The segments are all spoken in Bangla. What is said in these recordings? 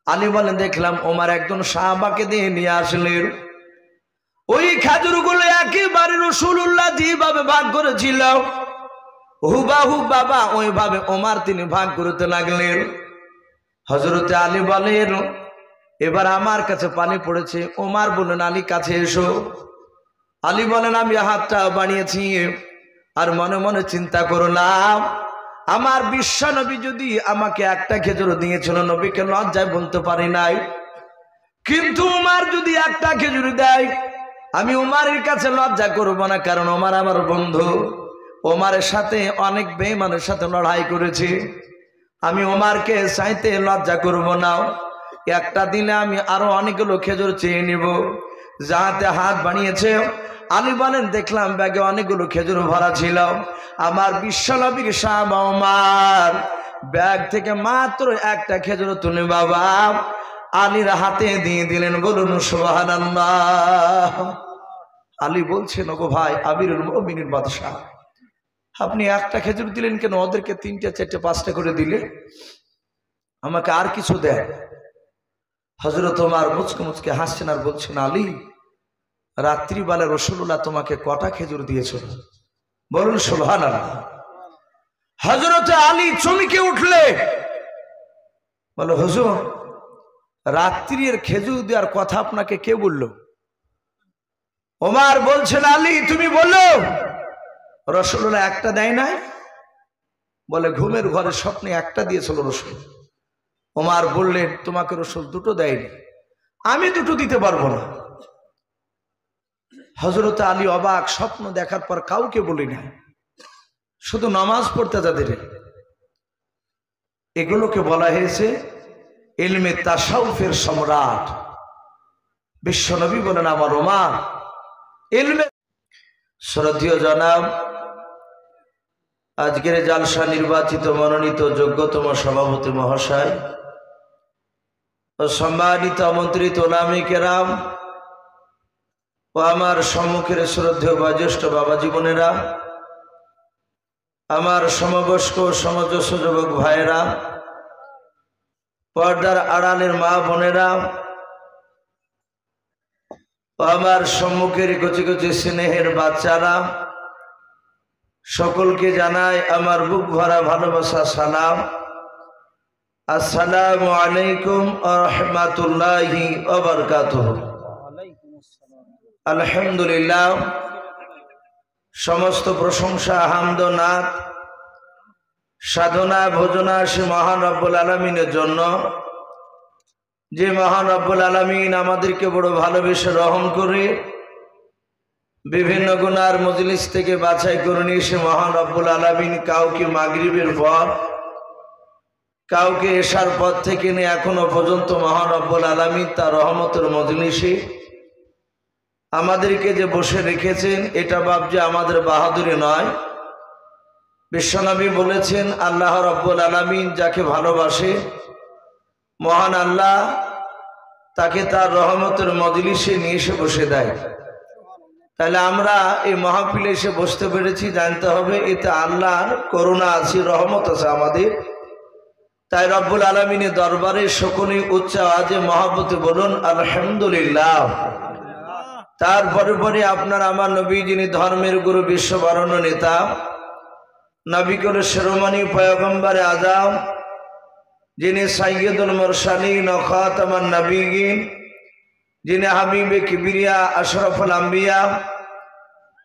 আলী বলেন দেখলাম ওমর একজন সাহাবাকে দিয়ে নিয়ে আসলেন। ওই খেজুরগুলো একেবারে রাসূলুল্লাহ যেভাবে ভাগ করেছিল হুবাহু বাবা ওইভাবে ওমর তিনি ভাগ করতে লাগলেন। হযরতে আলী বলেন এবার আমার কাছে পানি পড়েছে। ওমর বলেন আলী কাছে এসো। আলী বলেন আমি হাতটা বাড়িয়েছি আর মনে মনে চিন্তা করলাম আমার বিশ্ব নবী যদি আমাকে একটা খেজুর দিয়েছিল নবীকে লজ্জায় বলতে পারি নাই, কিন্তু উমার যদি একটা খেজুর দেয় আমি উমারের কাছে লজ্জা করব না, কারণ ওমর আমার বন্ধু। ওমরের সাথে অনেক বেঈমানের সাথে লড়াই করেছি, আমি ওমরকে চাইতে লজ্জা করব না। একটা দিনে আমি আরো অনেকগুলো খেজুর চেয়ে নিব। যাতে হাত বানিয়েছে আলী বলেন দেখলাম ব্যাগে অনেকগুলো খেজুর ভরা ছিল। আমার বিশ্বনবীর সাহাবা ওমর ব্যাগ থেকে মাত্র একটা খেজুর তুলে বাবা আলীর হাতে দিয়ে দিলেন। বলুন সুবহানাল্লাহ। আলী বলছেন ওগো ভাই আমিরুল মুমিনিন বাদশাহ, আপনি একটা খেজুর দিলেন কেন? ওদেরকে 3টা 4টা 5টা করে দিলে, আমাকে আর কিছু দেন। হযরত ওমর মুচকে মুচকে হাসছেন আর বলছেন আলী রাত্রিবেলা রাসূলুল্লাহ তোমাকে কটা খেজুর দিয়েছিল? বলুন সুবহানাল্লাহ। হযরত আলী চমকে উঠলে বলে হুজুর রাত্রির খেজুর দেওয়ার কথা আপনাকে কে বলল? ওমর বলছেন আলী তুমি বললো রাসূলুল্লাহ একটা দেয় নাই? বলে ঘুমের ঘরে স্বপ্নে একটা দিয়েছিল রাসূল। ওমর বললেন তোমাকে রাসূল দুটো দেয়নি, আমি দুটো দিতে পারবো না। হযরত আলী অবাক, স্বপ্ন দেখার পর কাউকে বলি না, শুধু নামাজ পড়তে যাদের। এগুলোকে বলা হয়েছে ইলমে তাসাউফের সম্রাট। বিশ্বনবী বলেন আমার ওমর ইলমে। শ্রদ্ধেয় জনাব আজকের জালসা নির্বাচিত মনোনীত যোগ্যতম সভাপতি মহাশয় ও সম্মানিত আমন্ত্রিত ওলামা কেরাম ও আমার সম্মুখের শ্রদ্ধেয় বয়োজ্যেষ্ঠ বাবা জীবনেরা, আমার সমবয়স্ক সমজস্ব যুবক ভাইয়েরা, পর্দার আড়ালের মা বোনেরা ও আমার সম্মুখের কচি কচি স্নেহের বাচ্চারা, সকলকে জানাই আমার বুক ভরা ভালোবাসা সালাম। আসসালামু আলাইকুম ওয়া রাহমাতুল্লাহি ওয়া বারাকাতুহু। আলহামদুলিল্লাহ, সমস্ত প্রশংসা হামদ নাত সাধনা ভোজনা সে মহান রব্বুল আলামিনের জন্য, যে মহান রব্বুল আলামিন আমাদেরকে বড় ভালোবেসে রহম করে বিভিন্ন গুনার মজলিস থেকে বাছাই করে নিয়ে সে মহান রব্বুল আলামিন কাউকে মাগরিবের পর, কাউকে এশার পর থেকে নিয়ে এখনো পর্যন্ত মহান রব্বুল আলামিন তার রহমতের মজলিসে আমাদেরকে যে বসে রেখেছেন, এটা বাপ যে আমাদের বাহাদুরি নয়। বিশ্বনবী বলেছেন আল্লাহ রব্বুল আলামিন যাকে ভালোবাসে মহান আল্লাহ তাকে তার রহমতের মজলিসে নিয়ে এসে বসে দেয়। তাহলে আমরা এই মাহফিলে এসে বসতে পেরেছি, জানতে হবে এতে আল্লাহর করুণা আছে, রহমত আছে আমাদের। তাই রব্বুল আলামিনের দরবারে সকলেই উচ্চ আওয়াজে মহব্বতে বলুন আলহামদুলিল্লাহ। তারপরে পরে আপনার আমার নবী, যিনি ধর্মের গুরু, বিশ্ববরণ্য নেতা, নবীকুল শিরোমণি পয়গম্বরে আযম, যিনি সাইয়্যিদুল মুরসালিন ও খাতামুন নবিয়্যিন, যিনি হাবিবে কিবরিয়া আশরাফুল আম্বিয়া,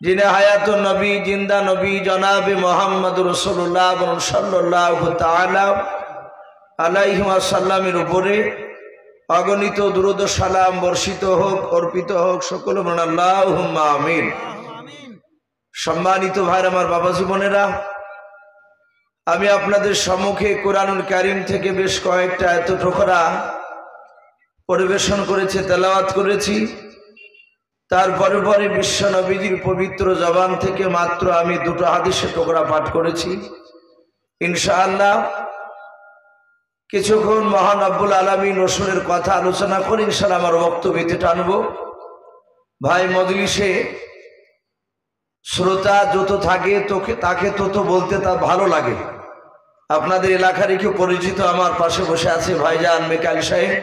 যিনি হায়াতুন নবী, জিন্দা নবী, জনাবে মুহাম্মদুর রাসূলুল্লাহ সাল্লাল্লাহু তাআলা আলাইহি ওয়াসাল্লামের উপরে অগণিত দুরূদ ও সালাম বর্ষিত হোক, অর্পিত হোক। সকল বলুন আল্লাহুম্মা আমিন। সম্মানিত ভাইরা, আমার বাবা জীবনেরা, আমি আপনাদের সম্মুখে কোরআনুল কারীম থেকে বেশ কয়েকটা আয়াত টুকরা পরিবেশন করেছি, তেলাওয়াত করেছি। তারপরে পরে বিশ্ব নবীজির পবিত্র জবান থেকে মাত্র আমি দুটো হাদিসের টুকরা পাঠ করেছি। ইনশাআল্লাহ কিছুক্ষণ মহান রব্বুল আলামিন রাসূলের কথা আলোচনা করে ইনশাআল্লাহ আমার বক্তব্যতে টানবো। ভাই, মজলিসে শ্রোতা যত থাকে তাকে তত বলতে তা ভালো লাগে। আপনাদের এলাকারই কেউ পরিচিত আমার পাশে বসে আছে ভাইজান মেকাইল সাহেব।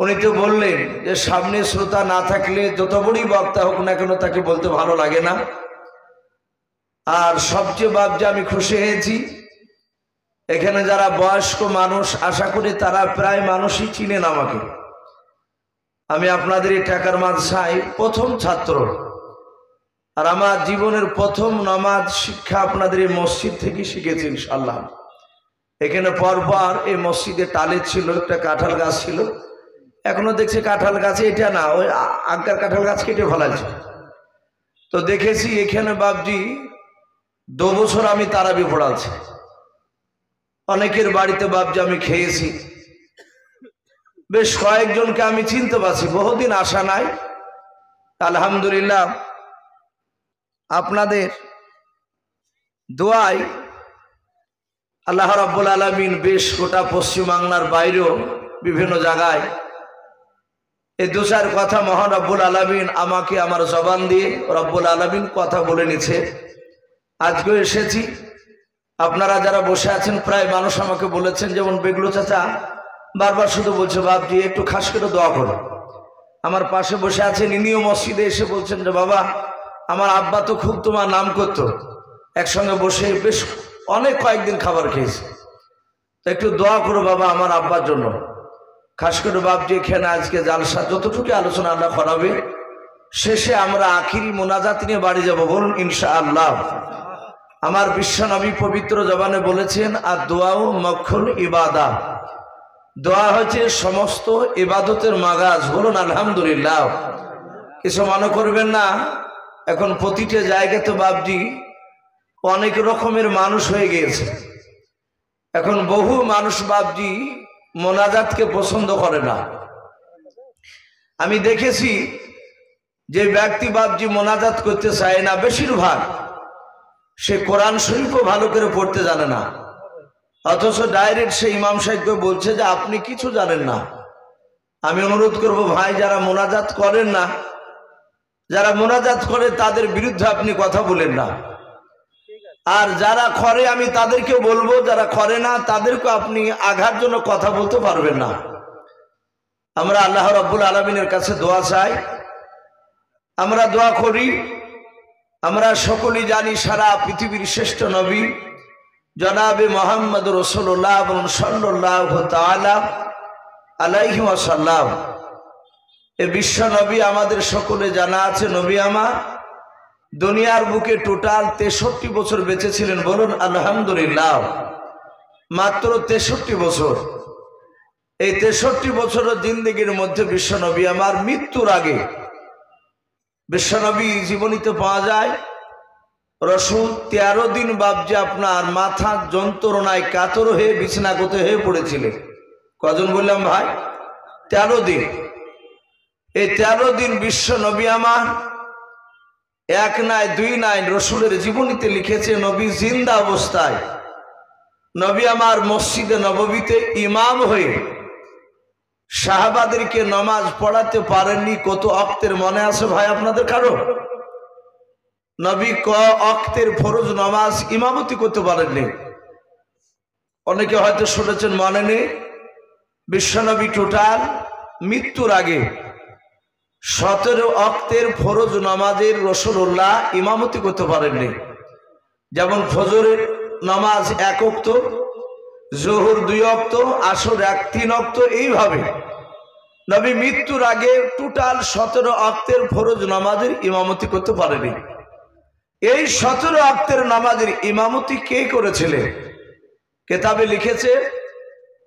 উনি তো বললেন যে সামনে শ্রোতা না থাকলে যত বড়ই বক্তা হোক না কেন তাকে বলতে ভালো লাগে না। আর সবচেয়ে বাবজা আমি খুশি হয়েছি, এখানে যারা বয়স্ক মানুষ আশা করি তারা প্রায় মানুষই চিনেন আমাকে। আমি আপনাদের এই টাকার মাদ্রাসায় প্রথম ছাত্র, আর আমার জীবনের প্রথম নামাজ শিক্ষা আপনাদের এই মসজিদ থেকে শিখেছি ইনশাআল্লাহ। এখানে পরপর এই মসজিদে টালে ছিল একটা কাঁঠাল গাছ ছিল, এখনো দেখছি কাঁঠাল গাছে এটা না ওই আজ্ঞার কাঁঠাল গাছ কেটে ফেলাইছে। তো দেখেছি এখানে বাবজি 2 বছর আমি তারাবি পড়াচ্ছি, অনেকের বাড়িতে বাবজি আমি খেয়েছি, বেশ কয়েকজনকে আমি চিনতে পারছি, বহুদিন আসা নাই। আলহামদুলিল্লাহ আপনাদের দোয়ায় আল্লাহ রাব্বুল আলামিন বেশ গোটা পশ্চিম বাংলার বাইরেও বিভিন্ন জায়গায় এই 2-4 কথা মহান রব্বুল আলামিন আমাকে আমার জবান দিয়ে রব্বুল আলামিন কথা বলে নিছে। আজকে এসেছি, আপনারা যারা বসে আছেন প্রায় মানুষ আমাকে বলেছেন, যেমন বেগলু চাচা বারবার শুধু বলছে বাপজি একটু খাস করে দোয়া করো। আমার পাশে বসে আছেন ইনিও মসজিদে এসে বলছেন যে বাবা আমার আব্বা তো খুব তোমার নাম করতো, একসঙ্গে বসে বেশ অনেক কয়েকদিন খাবার খেয়েছে, তো একটু দোয়া করো বাবা আমার আব্বার জন্য। খাস করে বাপজি এখানে আজকে জালসা যতটুকু আলোচনা আল্লাহ করাবে, শেষে আমরা আখিরি মোনাজাত নিয়ে বাড়ি যাব, বলুন ইনশাআল্লাহ। আমার বিশ্বনবী পবিত্র জবানে বলেছেন আর দোয়াও মক্ষুল ইবাদা, দোয়া হচ্ছে সমস্ত ইবাদতের মাগাজ, বলুন আলহামদুলিল্লাহ। কিছু মনে করবেন না, এখন প্রতিটা জায়গায় তো বাপজি অনেক রকমের মানুষ হয়ে গিয়েছে। এখন বহু মানুষ বাপজি মোনাজাতকে পছন্দ করে না। আমি দেখেছি যে ব্যক্তি বাপজি মোনাজাত করতে চায় না, বেশিরভাগ সে কোরআন শরীফও ভালো করে পড়তে জানে না, অথচ ডাইরেক্ট সে ইমাম সাহেবকে বলছে যে আপনি কিছু জানেন না। আমি অনুরোধ করব ভাই যারা মোনাজাত করেন না, যারা মোনাজাত করে তাদের বিরুদ্ধে আপনি কথা বলেন না, আর যারা করে আমি তাদেরকেও বলবো, যারা করে না তাদেরকে আপনি আঘাত জন্য কথা বলতে পারবেন না। আমরা আল্লাহ রাব্বুল আলামিনের কাছে দোয়া চাই, আমরা দোয়া করি। আমরা সকলেই জানি সারা পৃথিবীর শ্রেষ্ঠ নবী জনাবে মুহাম্মদ রাসূলুল্লাহ সাল্লাল্লাহু তাআলা আলাইহি ওয়াসাল্লাম, এ বিশ্ব নবী আমাদের সকলে জানা আছে। নবী আমার দুনিয়ার বুকে টোটাল 63 বছর বেঁচে ছিলেন, বলুন আলহামদুলিল্লাহ। মাত্র 63 বছর। এই 63 বছরের জিন্দেগির মধ্যে বিশ্ব নবী আমার মৃত্যুর আগে বিশ্বনবী জীবনীতে পাওয়া যায় রসুল 13 দিন বাবজে আপনার মাথা যন্ত্রণায় কাতর হয়ে বিছানাগত হয়ে পড়েছিলেন। কজন বললাম ভাই? 13 দিন। এই 13 দিন বিশ্ব নবী আমার এক নাই দুই নাই রসুলের জীবনীতে লিখেছে, নবী জিন্দা অবস্থায় নবী আমার মসজিদে নববীতে ইমাম হয়ে সাহাবাদেরকে নামাজ পড়াতে পারেননি। কত ওয়াক্তের মনে আছে ভাই আপনাদের কারো? নবী ক ওয়াক্তের ফরজ নামাজ ইমামতি করতে পারেননি। অনেকে হয়তো শুনেছেন, মনে নেই। বিশ্বনবী টোটাল মৃত্যুর আগে 17 ওয়াক্তের ফরজ নামাজের রাসূলুল্লাহ ইমামতি করতে পারেননি। যেমন ফজরের নামাজ 1 ওয়াক্ত, জোহর 2 ওয়াক্ত, আসর 3 ওয়াক্ত, এইভাবে নবী মৃত্যুর আগে টোটাল 17 ওয়াক্তের ফরজ নামাজের ইমামতি করতে পারেনি। এই 17 ওয়াক্তের নামাজের ইমামতি কে করেছিলেন? কিতাবে লিখেছে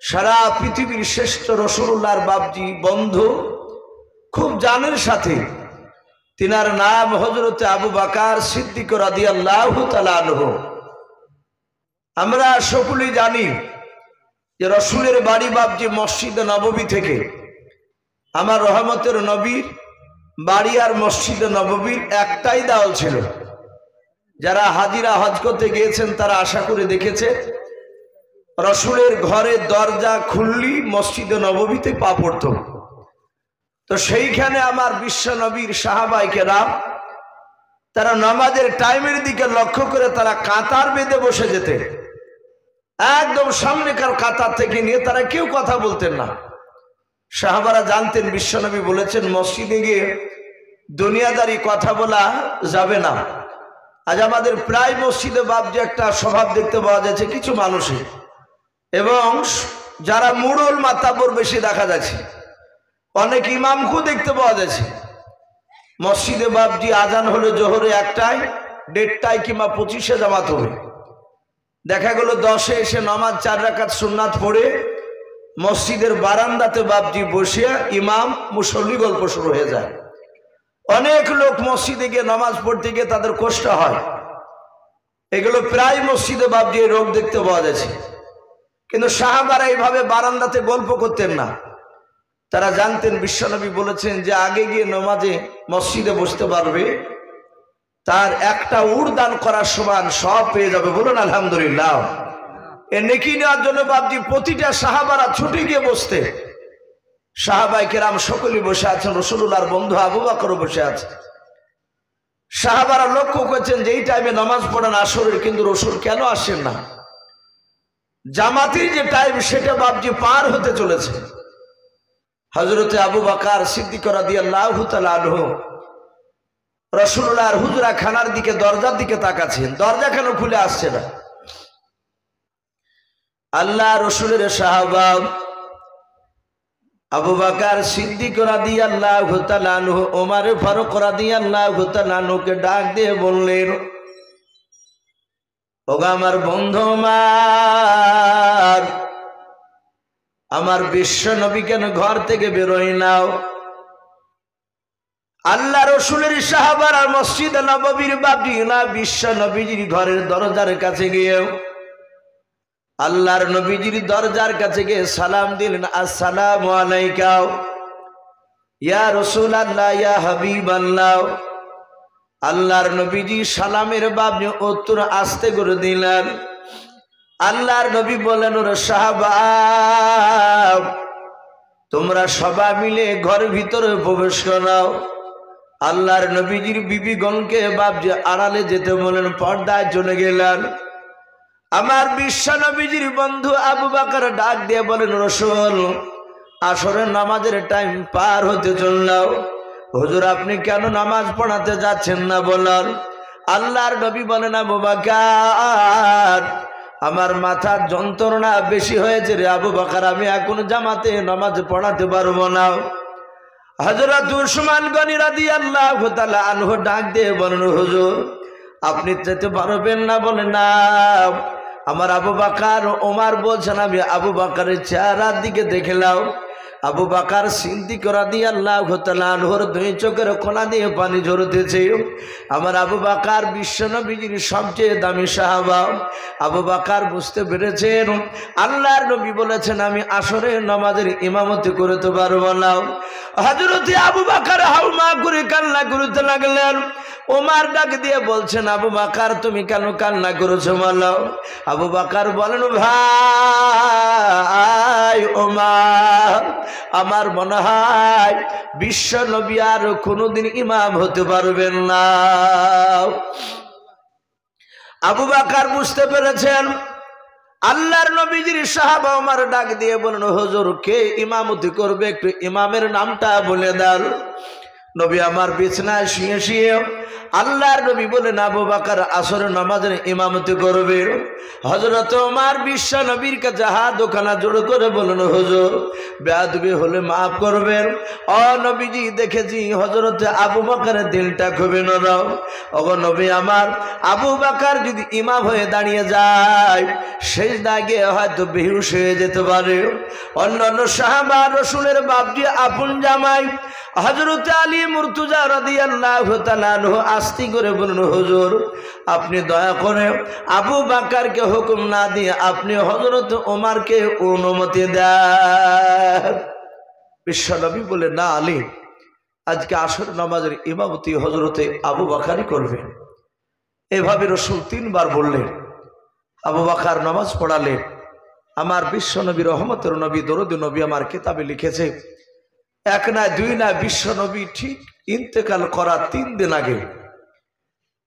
সারা পৃথিবীর শ্রেষ্ঠ রাসূলুল্লাহর বাপজি বন্ধু খুব জানের সাথে, তিনার নাম হযরত আবু বকর সিদ্দিক রাদিয়াল্লাহু তাআলা আনহু। আমরা সকলেই জানি যে রসুলের বাড়ি বাপজি মসজিদে নববী থেকে আমার রহমতের নবীর বাড়ি আর মসজিদে নববীর একটাই দেওয়াল ছিল। যারা হাজিরা হজ করতে গিয়েছেন তারা আশা করে দেখেছে রসুলের ঘরের দরজা খুললি মসজিদে নববীতে পা পড়ত। তো সেইখানে আমার বিশ্ব নবীর সাহাবায়ে কেরাম তারা নামাজের টাইমের দিকে লক্ষ্য করে তারা কাতার বেঁধে বসে যেতেন। একদম সামনেকার কাতার থেকে নিয়ে তারা কেউ কথা বলতেন না। সাহাবারা জানতেন বিশ্বনবী বলেছেন মসজিদে গিয়ে দুনিয়াদারি কথা বলা যাবে না। আজ আমাদের প্রায় মসজিদে বাবজি একটা স্বভাব দেখতে পাওয়া যাচ্ছে কিছু মানুষের, এবং যারা মুড়ল মাতাব্বর বেশি দেখা যাচ্ছে, অনেক ইমামকেও দেখতে পাওয়া যাচ্ছে মসজিদে বাবজি আজান হলে জোহরে 1টায় 1:30 কিংবা 25-এ জামাত হবে। দেখা গেল 10-এ এসে নামাজ 4 রাকাত সুন্নাত পড়ে মসজিদের বারান্দাতে বাবজি বসে ইমাম মুসল্লি গল্প শুরু হয়ে যায়। অনেক লোক মসজিদে গিয়ে নামাজ পড়তে গিয়ে তাদের কষ্ট হয়। এগুলো প্রায় মসজিদে বাবজি রোগ দেখতে পাওয়া যাচ্ছে। কিন্তু সাহাবারা এইভাবে বারান্দাতে গল্প করতেন না। তারা জানতেন বিশ্বনবী বলেছেন যে আগে গিয়ে নামাজে মসজিদে বসতে পারবে তার একটা উট দান করার সমান সব পেয়ে যাবে। বলুন আলহামদুলিল্লাহ। এ নেকি নেওয়ার জন্য বাবজি প্রতিটা সাহাবারা ছুটে গিয়ে বসতে। সাহাবায়ে কেরাম সকলেই বসে আছেন, রাসূলুল্লাহর বন্ধু আবু বকরও বসে আছে। সাহাবারা লক্ষ্য করেছেন যে এই টাইমে নামাজ পড়েন আসরের, কিন্তু রাসূল কেন আসেন না? জামাতের যে টাইম সেটা বাবজি পার হতে চলেছে। হযরতে আবু বকর সিদ্দিক রাদিয়াল্লাহু তাআলা আনহু রাসূলুল্লাহর হুজরা খানার দিকে, দরজার দিকে তাকাচ্ছেন, দরজা কেন খুলে আসছে না? আল্লাহ রসুলের সাহাবা আবু বকর সিদ্দিক রাদিয়াল্লাহু তাআলা আনহু ওমর ফারুক রাদিয়াল্লাহু তাআলা আনহুকে ডাক দিয়ে বললেন, ওগো আমার বন্ধু আমার বিশ্ব নবী কেন ঘর থেকে বেরোয় নাও? আল্লাহ রসুলের সাহাবারা মসজিদ নববীর বাবজি না বিশ্ব নবীজির ঘরের দরজার কাছে গিয়ে আল্লাহর নবীজির দরজার কাছে গিয়ে সালাম দিলেন, আসসালামু আলাইকা ইয়া রাসূলুল্লাহ ইয়া হাবিবাল্লাহ। আল্লাহর নবীজি সালামের বাবজি উত্তর আস্তে করে দিলেন। আল্লাহর নবী বলেন, ওরে সাহাবা তোমরা সবাই মিলে ঘরের ভিতরে প্রবেশ করো। আল্লাহর নবীজির বিবিগণকে বাবজি আড়ালে যেতে বলেন, পর্দায় চলে গেলেন। আমার বিশ্ব নবীজির বন্ধু আবু বকর ডাক দিয়ে বলেন, রাসূল আসরের নামাজের টাইম পার হতে চলল, হুজুর আপনি কেন নামাজ পড়াতে যাচ্ছেন না বলেন? আল্লাহর নবী বলেন, আবু বকর আমার মাথার যন্ত্রণা বেশি হয়েছে রে আবু বকর, আমি এখন জামাতে নামাজ পড়াতে পারবো না। হযরত উসমান গনি রাদিয়াল্লাহু তাআলা আনহু ডাক দিয়ে বলেন, হুজুর আপনি যেতে পারবেন না? বলেন না। আমার আবু বকর ওমর বলছেন, আমি আবু বকরের চেহারার দিকে দেখলাম, আবু বকর সিদ্দিক রাদিয়াল্লাহু তাআলা আনহুর দুই চোখের কোনা দিয়ে পানি ঝরতেছে। আমার আবু বকর বিশ্বনবীর সবচেয়ে দামি সাহাবা। আবু বকর বুঝতে পেরেছেন আল্লাহর নবী বলেছেন আমি আসরের নামাজের ইমামতি করতে পারবো না। হযরত আবু বকর হাউমা করে কান্না করতে লাগলেন। ওমর ডাক দিয়ে বলছেন, আবু বকর তুমি কেন কান্না করেছো বলো? আবু বকর বলেন, ভাই ওমর আমার মনে হয় বিশ্ব নবী আর কোনোদিন ইমাম হতে পারবেন না। আবু বকর বুঝতে পেরেছেন আল্লাহর নবীজির সাহাবা। ওমর ডাক দিয়ে বলেন, হুজুর কে ইমামতি করবে একটু ইমামের নামটা বলে দেন। নবী আমার বিছানায় শুয়ে শুয়ে আল্লাহর নবী বলেন, আবু বকর আসরের নামাজের ইমামতি করবে। হযরত ওমর বিশ্ব নবীর কাছে হাত দোকানা জোড় করে বলেন, হুজুর বেয়াদবি হলে মাফ করবেন। ও নবীজি দেখেছি হযরত আবু বকরের দিলটা খুবই নরম। ওগো নবী আমার আবু বকর যদি ইমাম হয়ে দাঁড়িয়ে যায় সেজদায় গিয়ে হয়তো বেহুশ হয়ে যেতে পারে। অন্যান্য সাহাবা রাসূলের বাপজি আপন জামাই হযরত আলী মুর্তজা রাদিয়াল্লাহু তাআলা আনহু আস্তি করে বললেন, হুজুর আপনি দয়া করে আবু বকরকে হুকুম না দিয়ে আপনি হযরত ওমরকে অনুমতি দেন। বিশ্বনবী বলে, না আলী আজকে আসর নামাজের ইমামতি হযরতে আবু বকরই করবে। এভাবে রাসূল 3 বার বললেন। আবু বকর নামাজ পড়ালেন। আমার বিশ্বনবী রহমতের নবী দরুদ নবী আমার কিতাবে লিখেছে, 1 না 2 না বিশ্বনবী ঠিক ইন্তেকাল করার 3 দিন আগে,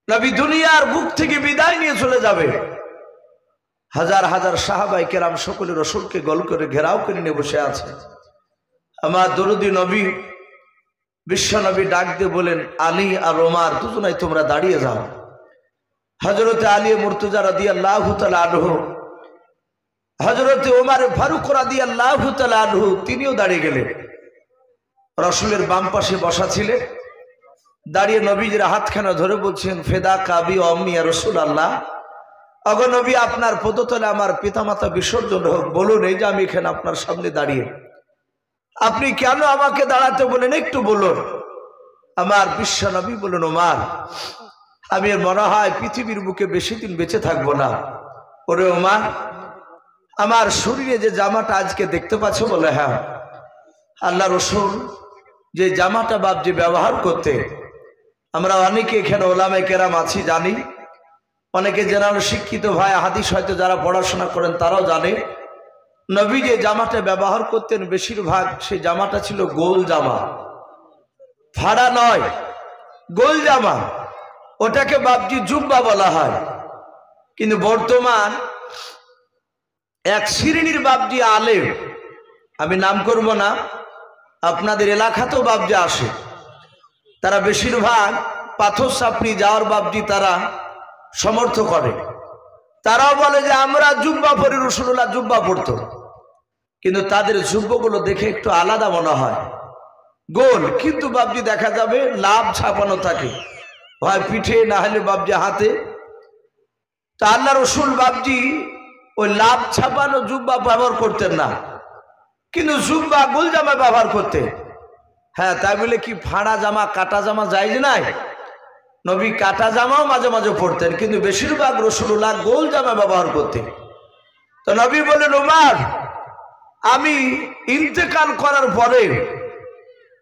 নবী দুনিয়ার বুক থেকে বিদায় নিয়ে চলে যাবে, হাজার হাজার সাহাবায়ে কেরাম সকলে রাসূলকে গোল করে ঘেরাও করে নিয়ে বসে আছে। আমার দরুদি নবী বিশ্ব নবী ডাক দিয়ে বলেন, আলী আর ওমর দুজনাই তোমরা দাঁড়িয়ে যাও। হযরতে আলী মুর্তজা রাদিয়াল্লাহু তাআলা আনহু, হযরতে ওমর ফারুক রাদিয়াল্লাহু তাআলা আনহু তিনিও দাঁড়িয়ে গেলেন। রাসূলের বাম পাশে বসা ছিলেন। দাঁড়িয়ে নবীজির হাতখানা ধরে বলছেন, ফেদা কাবি অম্মি ইয়া রাসূলুল্লাহ, অগো নবী আপনার পদতলে আমার পিতামাতা বিসর্জন হোক। বলুন, এই যে আমি এখানে আপনার সামনে দাঁড়িয়ে, আপনি কেন আমাকে দাঁড়াতে বলেন একটু বলুন। আমার বিশ্ব নবী বলুন, ওমর আমি মনে হয় পৃথিবীর বুকে বেশি দিন বেঁচে থাকবো না। ওরে ওমর, আমার শরীরে যে জামাটা আজকে দেখতে পাচ্ছ? বলে, হ্যাঁ। আল্লাহ রাসূল যে জামাটা বাপজি ব্যবহার করতে, আমরা অনেকে এখানে ওলামায়ে কেরাম আছি জানি, অনেকে জেনারেল শিক্ষিত ভাই হাদিস হয়তো যারা পড়াশোনা করেন তারাও জানে, নবী যে জামাটা ব্যবহার করতেন বেশিরভাগ সেই জামাটা ছিল গোল জামা, ফাড়া নয়, গোল জামা। ওটাকে বাপজি জুব্বা বলা হয়। কিন্তু বর্তমান এক শ্রেণীর বাপজি আলেম, আমি নাম করব না, আপনাদের এলাকাতেও বাপজি আসে, তারা বেশিরভাগ পাথর সাপড়ি যাওয়ার বাপজি তারা সমর্থ করে। তারাও বলে যে আমরা জুব্বা পরি, রাসূলুল্লাহ জুব্বা পরতো। কিন্তু তাদের জুব্বাগুলো দেখে একটু আলাদা মনে হয়, গোল, কিন্তু বাপজি দেখা যাবে লাভ ছাপানো থাকে, হয় পিঠে না হলে বাপজি হাতে। তা আল্লাহ রাসূল বাপজি ওই লাভ ছাপানো জুব্বা ব্যবহার করতেন না, কিন্তু জুব্বা গোল জামা ব্যবহার করতে। হ্যাঁ, তাই বলে কি ফাড়া জামা কাটা জামা জায়েজ নাই? নবী কাটা জামাও মাঝে মাঝে পরতেন, কিন্তু বেশিরভাগ রাসূলুল্লাহ গোল জামা ব্যবহার করতেন। তো নবী বলেন, ওমর আমি ইন্তেকাল করার পরে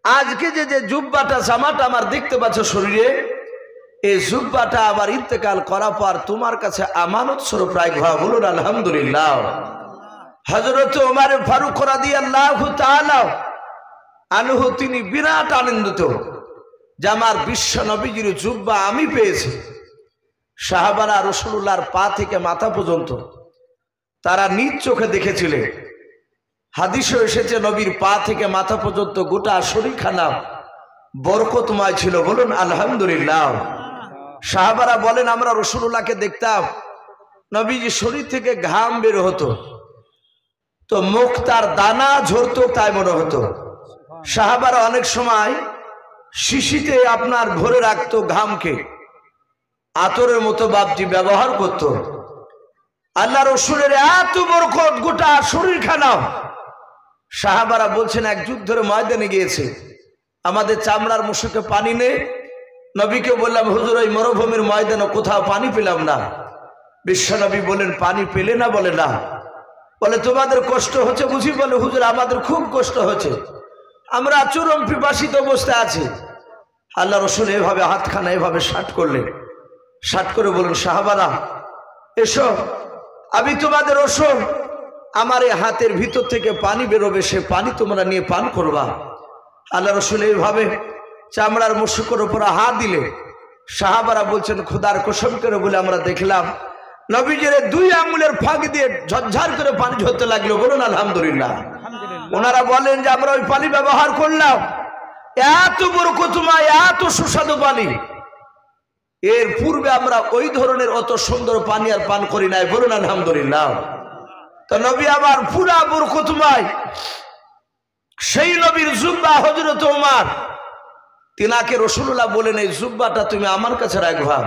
আজকে যে জুব্বাটা জামাটা আমার দেখতে পাচ্ছ শরীরে, এই জুব্বাটা আমার ইন্তেকাল করার পর তোমার কাছে আমানত স্বরূপ রাখবা। বলুন আলহামদুলিল্লাহ। হযরত ওমর ফারুক রাদিয়াল্লাহু তাআলা আনহু তিনি বিরাট আনন্দিত যে আমার বিশ্ব নবীজির জুব্বা আমি পেয়েছি। সাহাবারা রাসূলুল্লাহর পা থেকে মাথা পর্যন্ত তারা নিজ চোখে দেখেছিলেন। হাদিসে এসেছে নবীর পা থেকে মাথা পর্যন্ত গোটা শরীরখানা বরকতময় ছিল। বলুন আলহামদুলিল্লাহ। সাহাবারা বলেন, আমরা রাসূলুল্লাহকে দেখতাম নবীজি শরীর থেকে ঘাম বের হতো, তো মুখ তার দানা ঝরতো তাই মনে হতো। সাহাবারা অনেক সময় শিশিতে আপনার ভরে রাখতো ঘামকে, আতরের মতো বাপজি ব্যবহার করত। আল্লাহ রাসূলের এত বরকত গোটা শরীরখানা। সাহাবারা বলছেন এক যুদ্ধের ময়দানে গিয়েছে, আমাদের চামড়ার মুশুকে পানি নেই। নবীকে বললাম, হুজুর ওই মরুভূমির ময়দানে কোথাও পানি পেলাম না। বিশ্বনবী বলেন, পানি পেলে না? বলে না। বলে তোমাদের কষ্ট হচ্ছে বুঝি? বলে হুজুর আমাদের খুব কষ্ট হচ্ছে, আমরা চরম পিপাসিত অবস্থায় আছি। আল্লাহ রাসূল এভাবে হাতখানা এভাবে শাট করলেন, শাট করে বলেন, সাহাবারা এসো, আমি তোমাদের ওসব আমার এই হাতের ভিতর থেকে পানি বেরোবে, সে পানি তোমরা নিয়ে পান করবা। আল্লাহ রাসূল এইভাবে চামড়ার মুশুকের উপর হাত দিলে সাহাবারা বলছেন, খোদার কসম করে বলে আমরা দেখলাম নবীজির দুই আঙ্গুলের ফাঁক দিয়ে ঝরঝর করে পানি ঝরতে লাগলো। বলুন আলহামদুলিল্লাহ। ওনারা বলেন যে আমরা ওই পানি ব্যবহার করলাম, এত বরকতময় এত সুস্বাদু পানি, এর পূর্বে আমরা ওই ধরনের অত সুন্দর পানি আর পান করি নাই। বলুন আলহামদুলিল্লাহ। তো নবী আমার পুরা বরকতময় সেই নবীর জুব্বা হযরত ওমর, তিনাকে রাসূলুল্লাহ বলেন, এই জুব্বাটা তুমি আমার কাছে রাখবা।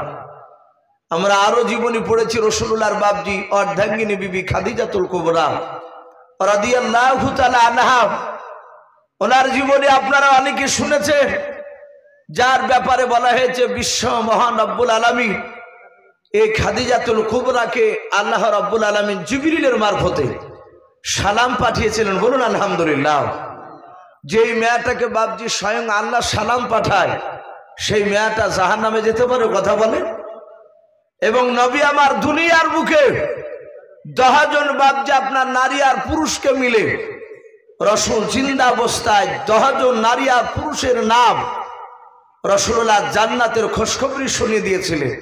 আমরা আরো জীবনী পড়েছি রাসূলুল্লাহর বাপজি অর্ধাঙ্গিনী বিবি খাদিজাতুল কুবরা রাদিয়াল্লাহু তাআলা আনহা, ওনার জীবনী আপনারা অনেকে শুনেছেন, যার ব্যাপারে বলা হয়েছে বিশ্ব মহান রব্বুল আলামিন এই খাদিজাতুল কুবরাকে আল্লাহ রব্বুল আলামিন জিবরিলের মারফতে সালাম পাঠিয়েছিলেন। বলুন আলহামদুলিল্লাহ। যেই মেয়েটাকে বাপজি স্বয়ং আল্লাহ সালাম পাঠায়, সেই মেয়েটা জাহান্নামে যেতে পারে? কথা বলে। এবং নবী আমার দুনিয়ার বুকে 10 জন বাপজি আপনার নারী আর পুরুষকে মিলে রাসূল জিন্দা অবস্থায় 10 জন নারী আর পুরুষের নাম রাসূলুল্লাহ জান্নাতের খোঁজখবরি শুনিয়ে দিয়েছিলেন।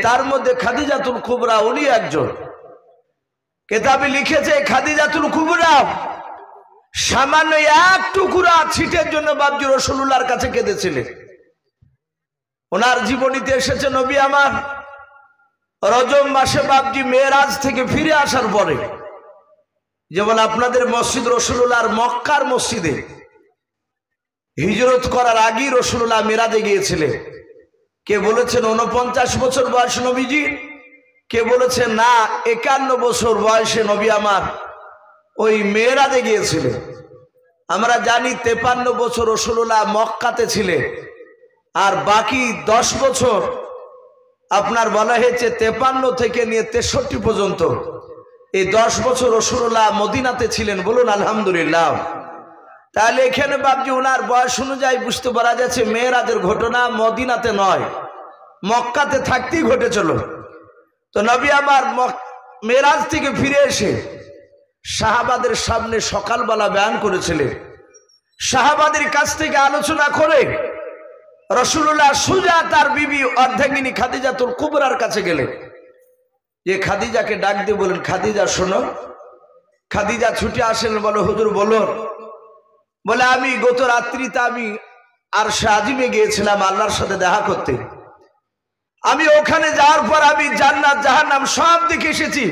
তার মধ্যে খাদিজাতুল কুবরা উনি একজন। কেতাবে লিখেছে খাদিজাতুল কুবরা সামান্য এক টুকরা ছিটের জন্য বাপজি রাসূলুল্লাহর কাছে কেঁদেছিলেন। ওনার জীবনীতে এসেছে নবী আমার রজব মাসে বাপজি মেরাজ থেকে ফিরে আসার পরে, যেমন আপনাদের মসজিদ রাসূলুল্লাহর মক্কার মসজিদে হিজরত করার আগেই রাসূলুল্লাহ মেরাজে গিয়েছিলেন। কে বলেছেন 49 বছর বয়স নবীজি, কে বলেছেন না 51 বছর বয়সে নবী আমার ওই মেরাজে গিয়েছিলেন। আমরা জানি 53 বছর রাসূলুল্লাহ মক্কাতে ছিলেন, আর বাকি 10 বছর আপনার বলা হয়েছে 53 থেকে নিয়ে 63 পর্যন্ত, এই 10 বছর রাসূলুল্লাহ মদিনাতে ছিলেন। বলুন আলহামদুলিল্লাহ। তাহলে এখানে বাপজি ওনার বয়স অনুযায়ী বুঝতে পারা যাচ্ছে মেরাজের ঘটনা মদিনাতে নয়, মক্কাতে থাকতেই ঘটেছিল। তো নবী আমার মেরাজ থেকে ফিরে এসে সাহাবাদের সামনে সকালবেলা বয়ান করেছিলেন। সাহাবাদের কাছ থেকে আলোচনা করে রাসূলুল্লাহ সুজা তার বিবি অর্ধাঙ্গিনী খাদিজাতুল কুবরার কাছে গেলেন। যে খাদিজাকে ডাক দিয়ে বলেন, খাদিজা শোনো। খাদিজা ছুটে আসেন, বলো হুজুর বলুন। বলে আমি গত রাত্রিতে আমি আরশে আজিমে গিয়েছিলাম আল্লাহর সাথে দেখা করতে। আমি ওখানে যাওয়ার পর আমি জান্নাত জাহান্নাম সব দেখে এসেছি।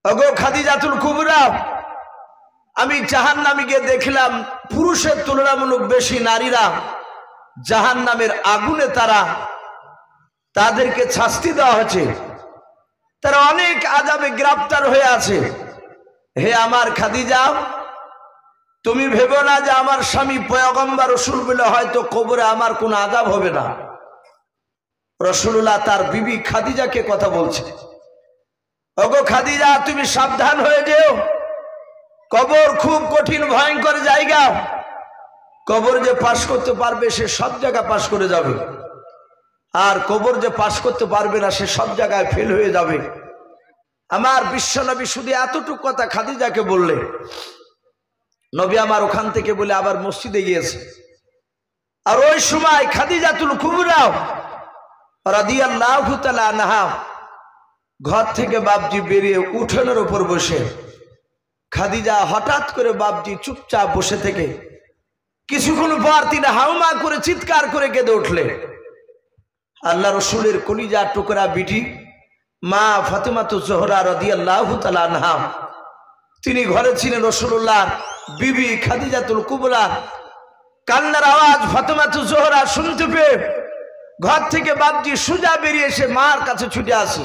ওগো খাদিজাতুল কুবরা, আমি জাহান্নামে গিয়ে দেখলাম পুরুষের তুলনামূলক বেশি নারীরা জাহান্নামের আগুনে তাদেরকে শাস্তি দেওয়া হয়েছে, তারা অনেক আযাবে গ্রেফতার হয়ে আছে। হে আমার খাদিজা, তুমি ভেবো না যে আমার স্বামী পয়গম্বর রাসূল বলে হয়তো কবরে আমার কোনো আযাব হবে না। রাসূলুল্লাহ তার বিবি খাদিজাকে কথা বলছে, ওগো খাদিজা তুমি সাবধান হয়ে যেও, কবর খুব কঠিন ভয়ঙ্কর জায়গা। কবর যে পাশ করতে পারবে সে সব জায়গায় পাশ করে যাবে, আর কবর যে পাশ করতে পারবে না সে সব জায়গায় ফেল হয়ে যাবে। আমার বিশ্বনবী শুধু এতটুকু কথা খাদিজাকে বললে, নবী আমার ওখান থেকে বলে আবার মসজিদে গিয়েছে। আর ওই সময় খাদিজাতুল কুবরা রাদিয়াল্লাহু তাআলা আনহা ঘর থেকে বাপজি বেরিয়ে উঠোনের উপর বসে, খাদিজা হঠাৎ করে বাপজি চুপচাপ বসে থেকে কিছুক্ষণ পর তিনি হাউমা করে চিৎকার করে কেঁদে উঠলেন। আল্লাহ রসুলের কলিজা টুকরা বিটি মা ফাতেমাতুজ জোহরা রাদিয়াল্লাহু তাআলা আনহা, তিনি ঘরে ছিলেন। রাসূলুল্লাহ বিবি খাদিজাতুল কুবরা কান্নার আওয়াজ ফাতেমাতুজ জোহরা শুনতে পেয়ে ঘর থেকে বাপজি সোজা বেরিয়ে এসে মার কাছে ছুটে আসে।